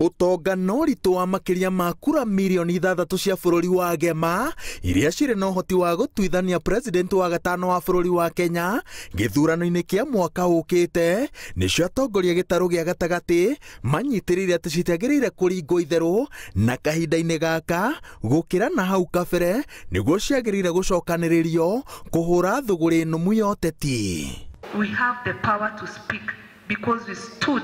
Utonga no ritu wa makiria ma kura milioni 6 cia bururi wa Gema iria cire na uhoti wa gutwithania president wa gatano wa bururi wa Kenya githurano-ini kia mwaka ukite nicio atongoria gitaru gia gatagati manyitirire ati citiagirire kuringwo itheru na kahinda-ini gaka gukira na hau kabere niguo ciagirire gucokaniririo kuhura thuguri numu ya uteti. We have the power to speak because we stood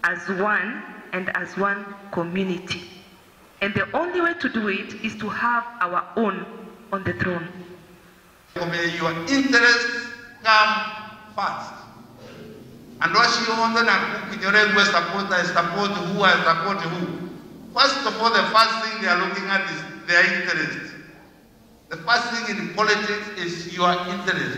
as one and as one community. And the only way to do it is to have our own on the throne. May your interests come first. And what you want to support who and support who. First of all, the first thing they are looking at is their interest. The first thing in politics is your interest.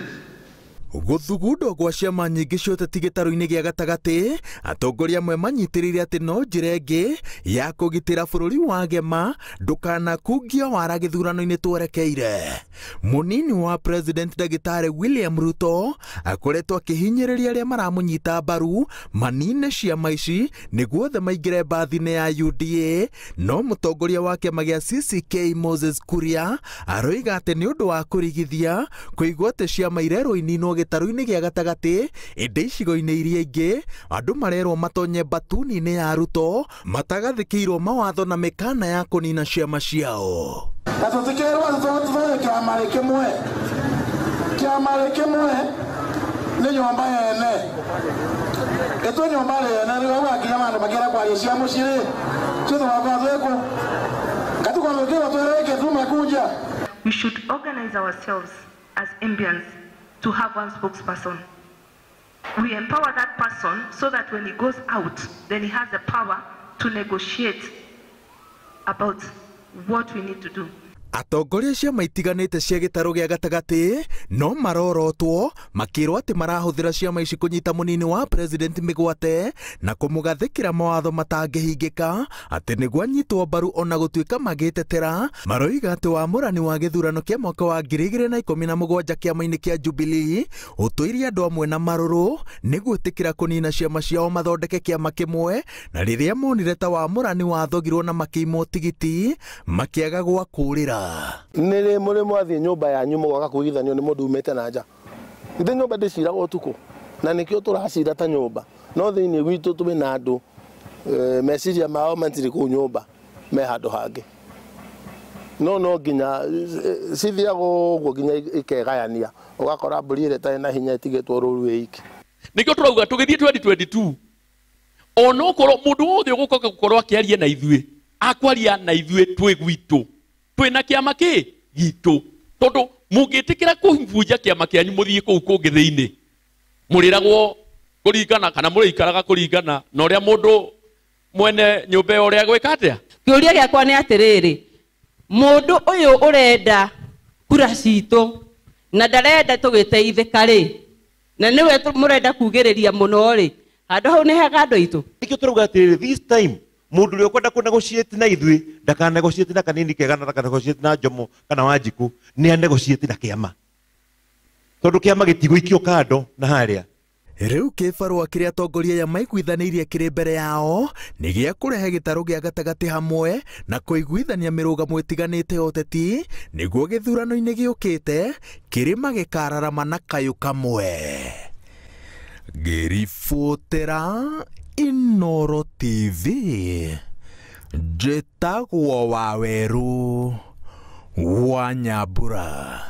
Guthugundo gwa ciama nyingi cia uteti gitaru-ini gia gatagati atongoria amwe manyitirire ati no njira ingi ya kugitira bururi wa Gema ndukanakungio wara githurano-ini twerekeire. Munini wa president Dagitari William Ruto akoretwo akihinyiriria aria maramunyita mbaru manine ciama ici niguo othe maingire mbathi-ini ya UDA, no mutongoria wa kiama gia CCK Moses Kuria aroiga ati ni undu wa kurigithia kuigwa ati ciama irerwo ininwo gitaru-ini gia gatagati indi icigo-ini iria ingi andu marerwo matonye batuni-ini ya Ruto matagathikirwo mawatho na mikana ya kunina ciama ciao. Kiama kimwe ni nyumba yene eto nyumba yene ri wa kiama bagira kwa yesia mushiri tuzo wabazeko katuko ndio tueleke tumakuja. We should organize ourselves as Ambians to have one spokesperson. We empower that person so that when he goes out, then he has the power to negotiate about what we need to do. Atongoria ciama itiganite cia gitaru gia gatagati no marorotwo makirwo ati marahuthira ciama ici kunyita munini wa president migwate na kumugathikira mawatho matangihingika ati niguo anyitwo mbaru ona gutuika magitetera. Maroiga ati wamurani wa githurano kia mwaka wa 2017 kiama-ini kia Jubilee utuirie andu amwe na maruru niguo itikira kunina ciama ciao mathondeke kiama kimwe, na riria monire ta wamurani wathogirwo na makiimo tigiti makiaga gwa kurira. Nile muri mwathi nyumba yanyu mugoka kuigithanio ni mundu umete na nja. Ithe nyumba ndiciraga utuku na nikio turacira ta nyumba no thiini gwitu tumi na andu meciria mao mantiri ku nyumba me handu hangi no nginya cithiago guo nginya ikegayania ugakora mburi ire ta na hinya itigitwo ruru iki. Nikio turauga tugithie 2022 ono korwo mundu wothe ugukoka gukorwo akiaria na ithuĩ akwaria na ithuĩ twi gwitu twina kiama ki gitu tondu mungitikira kuhunjia kiama kianyu muthie kuu kungi thiini muriragwo kuringana kana murikaraga kuringana na uria mundu mwene nyumba uria gwika atia. Kiuria giakwa ni atiriri, mundu uyu urenda kura citu na ndarenda tugiteithika ri na niwe murenda kugiriria muno ri handu hau ni hega andu aitu. Nikio turauga atiriri, this time mundu uri ukwenda ku negotiate na ithui ndaka negotiate na kanini kegana ndaka negotiate na Jomo kana Wanjiku, ni negotiate na kiama tondu kiama gitiguikio kando na haria. Riu kibarua kiria atongoria ya maiguithanirie kiri mbere yao ni gia kurehe gitaru gia gatagati hamwe na kuiguithania mirugamo itiganite uteti niguo githurano-ini giukite kirima gikararama na kayu kamwe. Giribotera Inooro TV Njĩtagwo Waweru wa Nyambura.